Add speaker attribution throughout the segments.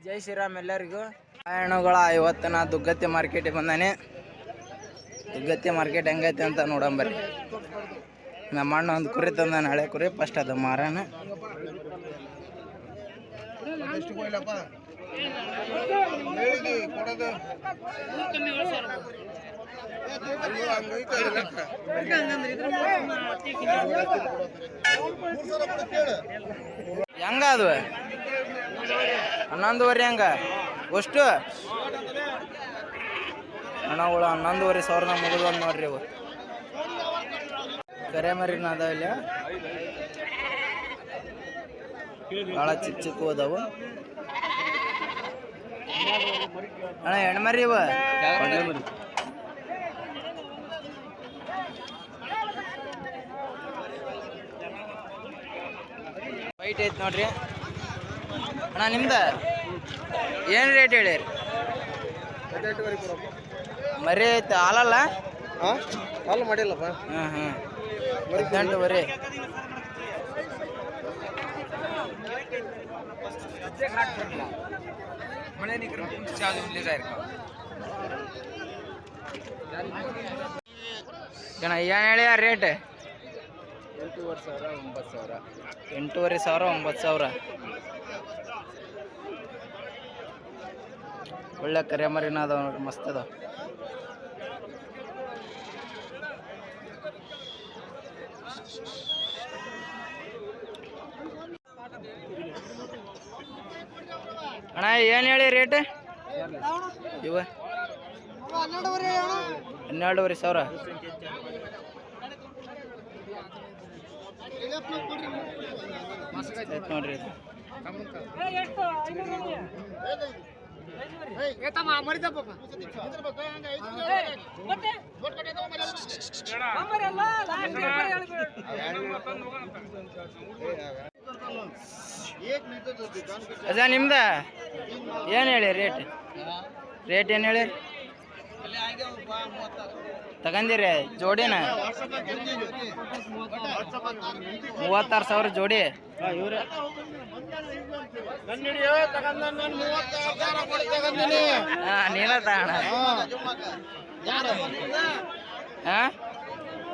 Speaker 1: ಜೈ ಶ್ರೀರಾಮ್ ಎಲ್ಲರಿಗೂ. ಹಣ್ಣುಗಳ ಇವತ್ತು ನಾ ದುಗ್ಗತ್ತಿ ಮಾರ್ಕೆಟಿಗೆ ಬಂದಾನೆ. ದುಗ್ಗತ್ತಿ ಮಾರ್ಕೆಟ್ ಹೆಂಗೈತೆ ಅಂತ ನೋಡಂಬರ್ರಿ. ನಮ್ಮ ಅಣ್ಣ ಒಂದು ಕುರಿ ತಂದಾನೆ, ಹಳೆ ಕುರಿ. ಫಸ್ಟ್ ಅದು ಮಾರಾನ. ಹೆಂಗ ಅದು 11,500 ಹೆಂಗ ಅಷ್ಟು ಹಣಗಳು 11,500 ಮುಗಿದು ನೋಡ್ರಿ. ಇವು ಕರೆ ಮರಿನ ಅದಾವ ಇಲ್ಲ, ಭಾಳ ಚಿಕ್ಕ ಚಿಕ್ಕ ಅದಾವು ಅಣ್ಣ. ಹೆಣ್ಮರಿ ಇವ ವೈಟ್ ಐತೆ ನೋಡ್ರಿ ಅಣ್ಣ. ನಿಮ್ದ ಏನು ರೇಟ್ ಹೇಳಿರಿ? ಮರಿ ಐತೆ, ಹಾಲಲ್ಲ?
Speaker 2: ಹಾಲು ಮಾಡಿಲ್ಲಪ್ಪ.
Speaker 1: 18,500. ಜನ ಏನು ಹೇಳಿ ರೇಟ್?
Speaker 2: 8,500
Speaker 1: 8,500 9,000. ಒಳ್ಳೆ ಕರೆ ಮರಿನ ಅದಾವ ನೋಡ್ರಿ, ಮಸ್ತ್ ಅದಾವ. ಅಣ್ಣ ಏನು ಹೇಳಿ ರೇಟ್ ಇವ? 12,500. ನೋಡ್ರಿ ಇದು ಅದ ನಿಮ್ದ ಏನು ಹೇಳಿ ರೇಟ್? ರೇಟ್ ಏನು ಹೇಳಿ ತಗಂದಿರಿ ಜೋಡಿನ? 36,000 ಜೋಡಿ. ನೀನ ತಗೋಣ.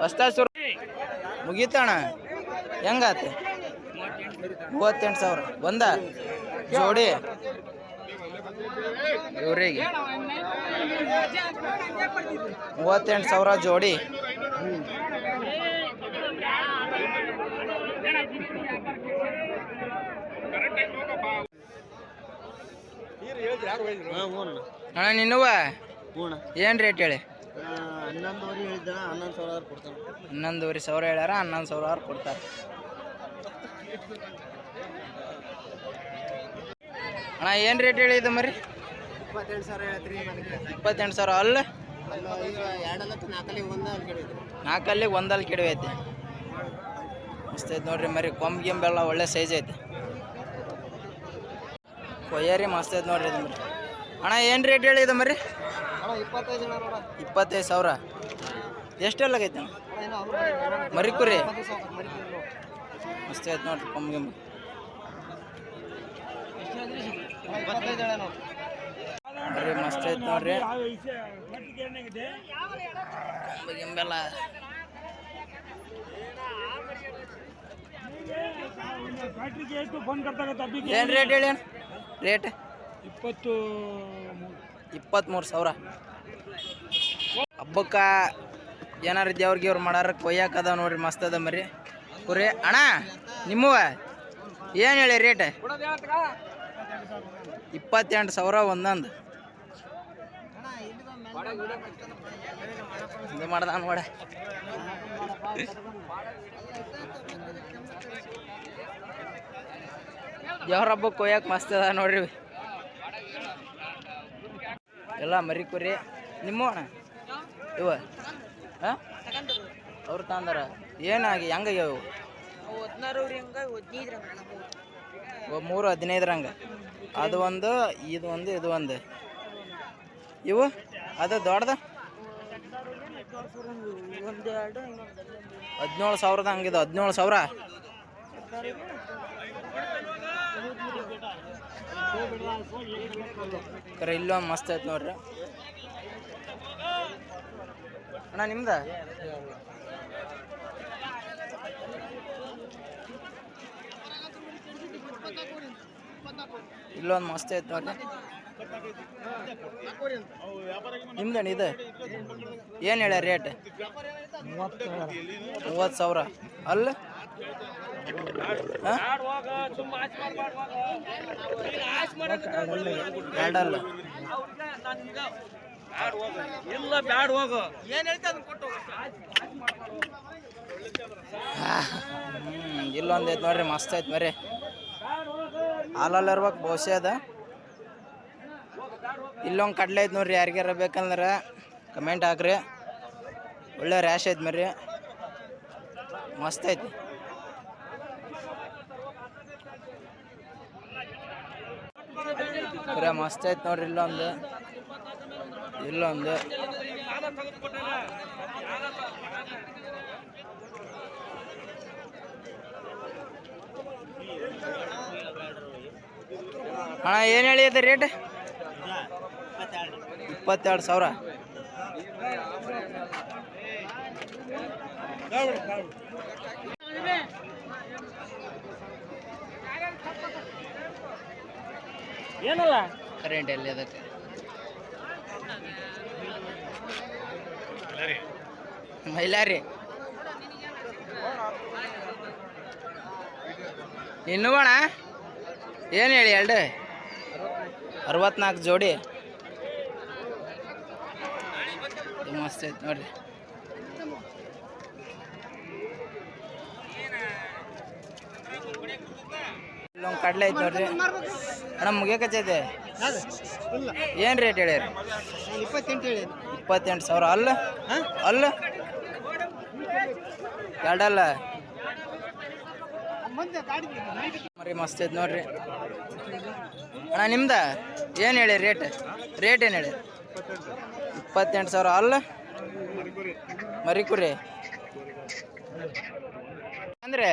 Speaker 1: ಹೊಸ್ತಾ ಸುರು ಮುಗೀತಣ್ಣ. ಹೆಂಗಾತ? 38,000 ಒಂದ ಜೋಡಿ ಇವ್ರಿಗೆ. 38,000 ಜೋಡಿ. ಅಣ್ಣ ನಿನ್ನುವ ಏನು ರೇಟ್ ಹೇಳಿ? 11,500 ಹೇಳ್ಯಾರ. 11,000 ಕೊಡ್ತಾರೆ. ಅಣ್ಣ ಏನು ರೇಟ್ ಹೇಳಿದ್ದು ಮರಿ? 28,000 ಅಲ್ಲ? 4 ಒಂದಲ್ಲಿ ಕೆಡವೈತಿ. ಮಸ್ತ್ ಐತೆ ನೋಡ್ರಿ ಮರಿ. ಕೊಂಬೆಲ್ಲ ಒಳ್ಳೆ ಸೈಜ್ ಐತೆ. ಕೊಯ್ಯಾರಿ ಮಸ್ತ್ ಐತೆ ನೋಡ್ರಿ ಇದು ಮರಿ. ಅಣ್ಣ ಏನು ರೇಟ್ ಹೇಳಿದ ಮರಿ? 25,000. ಎಷ್ಟೆಲ್ಲಾಗೈತೆ ಅಣ್ಣ ಮರಿ ಕುರಿ? ಮಸ್ತ್ ಐತೆ ನೋಡ್ರಿ ಕೊಂಬೆಂಬ. ನೋಡ್ರಿ ಮಸ್ತ್ ಐತೆ ನೋಡ್ರಿ ಕೊಂಬೆಂಬೆಲ್ಲ. ಏನು ರೇಟ್ ಹೇಳಿ ಅಣ್ಣ? ರೇಟ್ 23,000. ಹಬ್ಬಕ್ಕ ಏನಾರು ದೇವ್ರಿಗೆ ಇವ್ರು ಮಾಡಾರ ಕೊಯ್ಯಾಕ ಅದಾವ ನೋಡ್ರಿ. ಮಸ್ತ್ ಅದ ಮರಿ ಕುರಿ. ಅಣ್ಣ ನಿಮ್ಮವ ಏನು ಹೇಳಿ ರೇಟ್? 28,000 ಒಂದೊಂದು. ಇದು ಮಾಡ್ದ ನೋಡ. ದೇವ್ರ ಹಬ್ಬಕ್ಕೆ ಕೊಯ್ಯಾಕ ಮಸ್ತ್ ಅದ ನೋಡ್ರಿ ಎಲ್ಲ ಮರಿ ಕುರಿ. ನಿಮ್ಮ ಅಣ್ಣ ಇವ ಅವ್ರು ತಂದಾರ ಏನಾಗಿ ಹೆಂಗಾಗ್ಯಾವ? 3-15 ಹಂಗೆ. ಅದು ಒಂದು, ಇದು ಒಂದು, ಇದು ಒಂದು. ಇವು ಅದು ದೊಡ್ಡದ 17,000 ಹಂಗಿದು. 17,000. ಕರೆ ಇಲ್ಲೊಂದು ಮಸ್ತ್ ಐತೆ ನೋಡ್ರಿ ಅಣ್ಣ ನಿಮ್ದ ಇಲ್ಲೊಂದು ಮಸ್ತ್ ಐತೆ ನೋಡ್ರಿ ನಿಮ್ದಣ್ಣ ಇದು ಏನು ಹೇಳ್ಯ ರೇಟ್ 30,000 ಅಲ್ಲ ಎರಡಲ್ಲ ಇಲ್ಲೊಂದು ಐತೆ ನೋಡ್ರಿ ಮಸ್ತ್ ಐತೆ ಮರಿ ಹಾಲಲ್ಲಿ ಇರ್ಬೇಕು ಬಹುಶಃ ಅದ ಇಲ್ಲೊಂದು ಕಡ್ಲೆ ಐತೆ ನೋಡ್ರಿ ಯಾರಿಗಾರ ಬೇಕಂದ್ರೆ ಕಮೆಂಟ್ ಹಾಕ್ರಿ ಒಳ್ಳೆ ರ್ಯಾಶ್ ಐತೆ ಮರಿ ಮಸ್ತ್ ಐತಿ ಬರೀ ಮಸ್ತ್ ಐತೆ ನೋಡ್ರಿ ಇಲ್ಲೊಂದು ಅಣ್ಣ ಏನು ಹೇಳಿದೆ ರೇಟ್ 22,000 ಏನಲ್ಲ ಕರೆಂಟ್ ಎಲ್ಲಿ ಅದಕ್ಕೆ ಮೈಲಾರಿ ಇನ್ನು ಬಣ ಏನು ಹೇಳಿ 64 ಜೋಡಿ ಮಸ್ತ್ ಐತೆ ನೋಡ್ರಿ ಇಲ್ಲೊಂದು ಕಡ್ಲೆ ಐತೆ ನೋಡ್ರಿ ಅಣ್ಣ ಮುಗಿಯಕತ್ತೈತೆ ಏನು ರೇಟ್ ಹೇಳ್ಯಾರ 28,000 ಅಲ್ಲ ಎರಡಲ್ಲ ಮರಿ ಮಸ್ತ್ ಐತೆ ನೋಡ್ರಿ ಅಣ್ಣ ನಿಮ್ದ ಏನು ಹೇಳಿ ರೇಟ್ ಏನು ಹೇಳಿ 28,000 ಅಲ್ಲ ಮರಿ ಕುರಿ ಅಂದ್ರೆ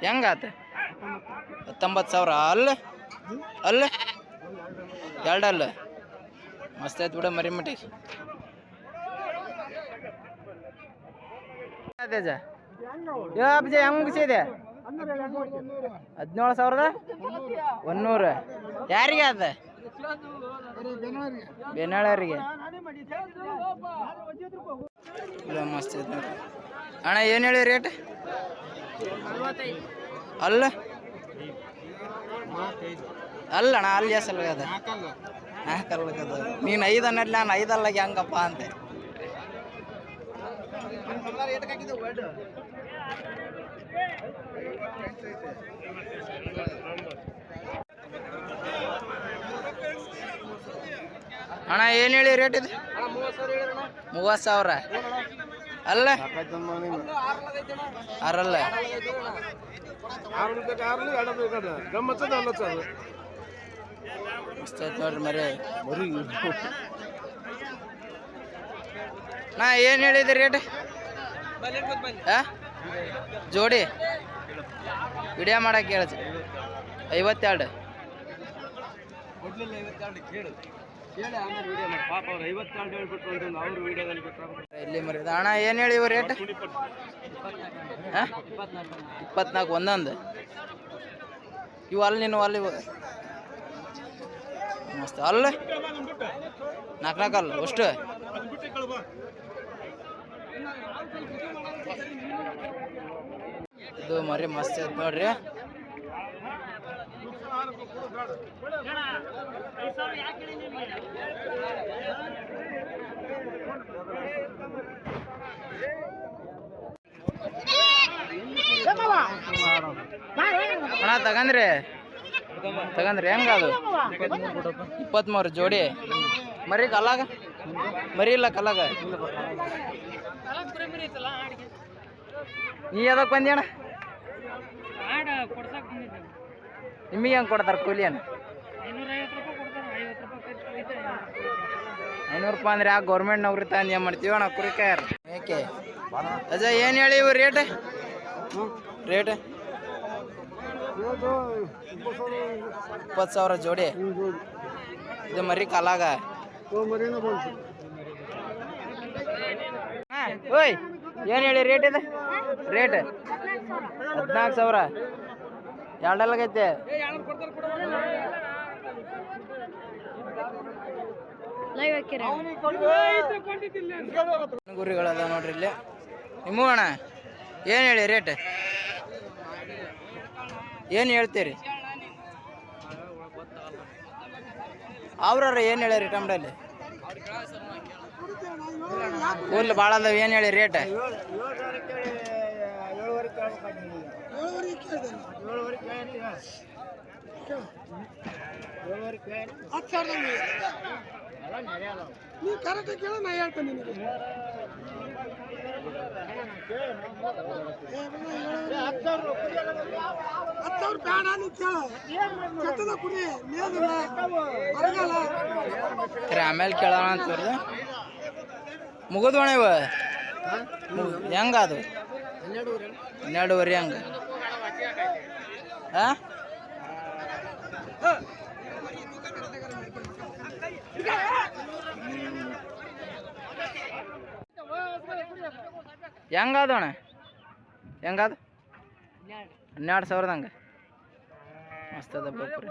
Speaker 1: ಹೆಂಗಾತ 19,000 ಅಲ್ಲ ಎರಡಲ್ಲ ಮಸ್ತ್ ಐತೆ ಬಿಡ ಮರಿ ಮಟಿ ತೇಜ ಅಜ್ಜ ಹೆಂಗೆ ಮುಗಿಸಿದೆ 17,100 ಯಾರಿಗೆ ಅದ ಬೆನಾಳರಿಗೆ ಮಸ್ತ್ ಐತೆ ನೋಡ್ರಿ ಅಣ್ಣ ಏನು ಹೇಳಿ ರೇಟ್ ಅಲ್ಲ ಅಣ್ಣ ಅಲ್ಲಿ ಜಾಸ್ತಿ ಅದ ನಾಲ್ಕಲ್ಲದ ನೀನು 5 ಅನ್ನೋದು ನಾನು 5 ಅಲ್ಲಾಗ ಹೆಂಗಪ್ಪ ಅಂತೆ ಅಣ್ಣ ಏನು ಹೇಳಿ ರೇಟ್ ಇದೆ 30,000 ಅಲ್ಲ ಆರಲ್ಲ ಮಸ್ತ್ ಐತೆ ನೋಡ್ರಿ ಮರಿ ನಾ ಏನು ಹೇಳಿದೆ ರೇಟ್ ಜೋಡಿ ವಿಡಿಯೋ ಮಾಡಕ್ಕೆ ಹೇಳ್ತಿ 52 ಇಲ್ಲಿ ಮರಿದ ಅಣ್ಣ ಏನು ಹೇಳಿ ಇವು ರೇಟ್ 24 ಒಂದೊಂದು ಇವು ಅಲ್ಲಿ ನೀನು ಅಲ್ಲಿ ಮಸ್ತ್ ಅಲ್ಲ 4 ಅಲ್ಲ ಅಷ್ಟು ಇದು ಮರಿ ಮಸ್ತ್ ಐತೆ ನೋಡ್ರಿ ಅಣ್ಣ ತಗಂದ್ರಿ ಹೆಂಗ ಅದು 23 ಜೋಡಿ ಮರಿ ಕಲ್ಲಾಗ ಮರಿ ಇಲ್ಲ ಕಲ್ಲಾಗ ನೀ ಅದಕ್ಕೆ ಬಂದಿ ಅಣ್ಣ ನಿಮಗೆ ಹೆಂಗೆ ಕೊಡ್ತಾರೆ ಕೂಲಿಯನ್ನು 500 ರೂಪಾಯಿ ಅಂದ್ರೆ ಆ ಗೌರ್ಮೆಂಟ್ ನೌಕರಿ ತಂದು ಏನು ಮಾಡ್ತೀವಿ ಅಣ್ಣ ಕುರಿಕಾಯರ್ ಏಕೆ ಅಜ್ಜ ಏನು ಹೇಳಿ ಇವು ರೇಟ್ 20,000 ಜೋಡಿ. ಇದು ಮರಿ ಕಾಲಾಗ. ಓಯ್ ಏನು ಹೇಳಿ ರೇಟ್ ಇದೆ? ರೇಟ್ 14,000. ಎರಡಲ್ಗೈತೆ. ಗುರಿಗಳದ ನೋಡ್ರಿ ಇಲ್ಲಿ. ನಿಮ್ಮ ಅಣ್ಣ ಏನು ಹೇಳಿ ರೇಟ್? ಏನು ಹೇಳ್ತೀರಿ? ಅವ್ರ ಏನು ಹೇಳ್ಯಾರಿ ಟಮಟಲ್ಲಿ? ಫುಲ್ ಭಾಳ ಅದಾವ. ಏನು ಹೇಳಿ ರೇಟ್?
Speaker 3: ನೀವು ಕರೆಕ್ಟಾಗಿ ಕೇಳ, ನಾ ಹೇಳ್ತೇನೆ ನಿನಗೆ. 10,000 ಬೇಡ ನೀ ಕೇಳ. ಕೆಟ್ಟದ ಕುಡಿ ಮೇದಿಲ್ಲ ಬರಗಾಲ.
Speaker 1: ಆಮೇಲೆ ಕೇಳೋಣ ಅಂತವ್ರದ್ದು ಮುಗಿದ್ವಣ ಇವ ಹೆಂಗ ಅದು? 12,500 ಹಂಗ. ಹಾಂ ಹೆಂಗಾದ ಅಣ್ಣ? ಹೆಂಗಾದ? 12,000 ಹಂಗೆ ಮಸ್ತ್ ಅದ ಬಕ್ರಿ.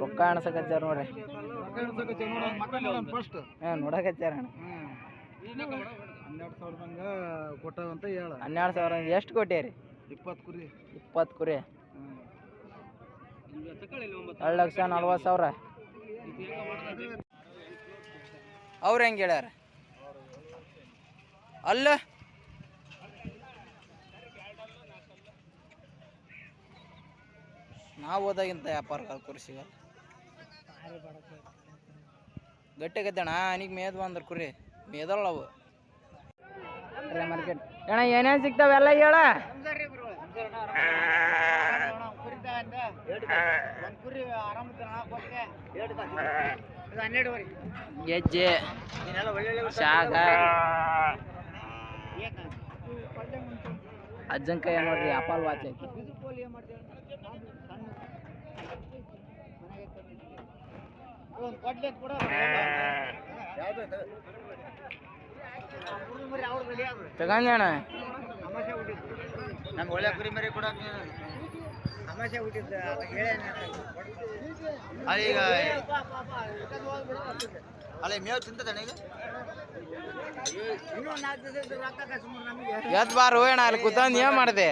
Speaker 1: ರೊಕ್ಕ ಅಣಸಕಚ್ಚಾರ ನೋಡ್ರಿ. ಹಾಂ ನೋಡಕಚ್ಚಾರ ಅಣ್ಣ.
Speaker 2: 12,000 ಕೊಟ್ಟವಂತ ಹೇಳ.
Speaker 1: 12,000 ಎಷ್ಟು ಕೊಟ್ಟೇರಿ?
Speaker 2: 20 ಕುರಿ.
Speaker 1: 20 ಕುರಿ 2,40,000. ಅವ್ರು ಹೆಂಗೆ ಹೇಳ್ಯಾರ? ಅಲ್ಲ ನಾವು ಹೋದಾಗಿಂತ ವ್ಯಾಪಾರ ಕುರಿ ಸಿಗಲ್ಲ. ಗಟ್ಟಿ ಗದ್ದಣ ಅನಿಗೆ ಮೇದ್ ಬಂದ್ರ ಕುರಿ ಮೇದಲ್ಲ ಅವು. ಮಾರ್ಕೆಟ್ ಅಣ್ಣ ಏನೇನು ಸಿಗ್ತಾವೆಲ್ಲ ಹೇಳ. ಗೆಜ್ಜೆ ಶಾಗ ಅಜ್ಜನ ಕೈ ನೋಡ್ರಿ ಆಪಲ್ ವಾಚ್ ಐತಿ. ತಗೊಂಡಣ
Speaker 2: ನಮ್ಗೆ ಒಳ್ಳೆ ಕುರಿ ಮರಿ ಕೂಡ ಸಮಸ್ಯೆ ಹುಟ್ಟಿದ್ದ ಈಗ ಅಲ್ಲ ಮೇವು ತಿಂತದಣ್ಣ ಈಗ.
Speaker 1: ಎದ್ ಬಾರು ಅಣ್ಣ ಅಲ್ಲಿ ಕೂತಂದು ಏನ್ ಮಾಡಿದೆ?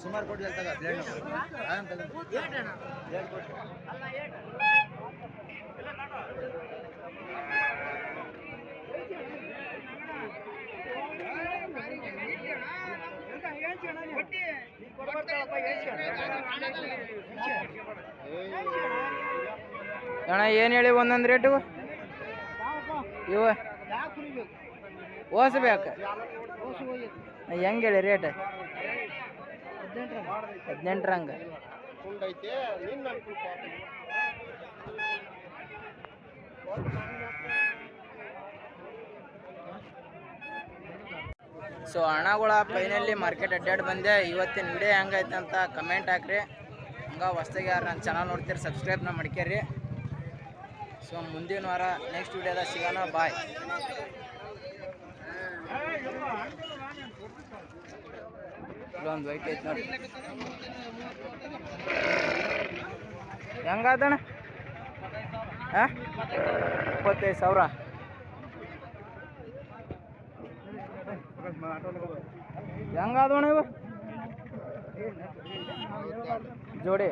Speaker 2: ಸುಮಾರು ಕೊಡ್ಲಿ
Speaker 1: ಅಣ್ಣ ಏನು ಹೇಳಿ ಒಂದೊಂದು ರೇಟು ಇವ ಓಸ್ಬೇಕು ಹೆಂಗೆ ಹೇಳಿ ರೇಟ್? 18 ಹಂಗೆ. ಸೊ ಹಣಗಳ ಫೈನಲಿ ಮಾರ್ಕೆಟ್ ಅಡ್ಡಾಡಿ ಬಂದೆ. ಇವತ್ತಿನ ವಿಡಿಯೋ ಹೆಂಗೈತೆ ಅಂತ ಕಮೆಂಟ್ ಹಾಕ್ರಿ. ಹಂಗೆ ಹೊಸ್ದಾಗಿ ಯಾರು ನನ್ನ ಚಾನಲ್ ನೋಡ್ತೀರಿ ಸಬ್ಸ್ಕ್ರೈಬ್ನ ಮಾಡ್ಕೇರಿ. ಸೊ ಮುಂದಿನ ವಾರ ನೆಕ್ಸ್ಟ್ ವಿಡಿಯೋದಾಗ ಸಿಗೋಣ. ಬಾಯ್. ಇಲ್ಲೊಂದು ವೈಟ್ ಐತೆ ನೋಡಿ. ಹೆಂಗಾದಣ್ಣ? ಹಾಂ 25,000. ಹೆಂಗಾದಣ್ಣ ಇವು ಜೋಡಿ?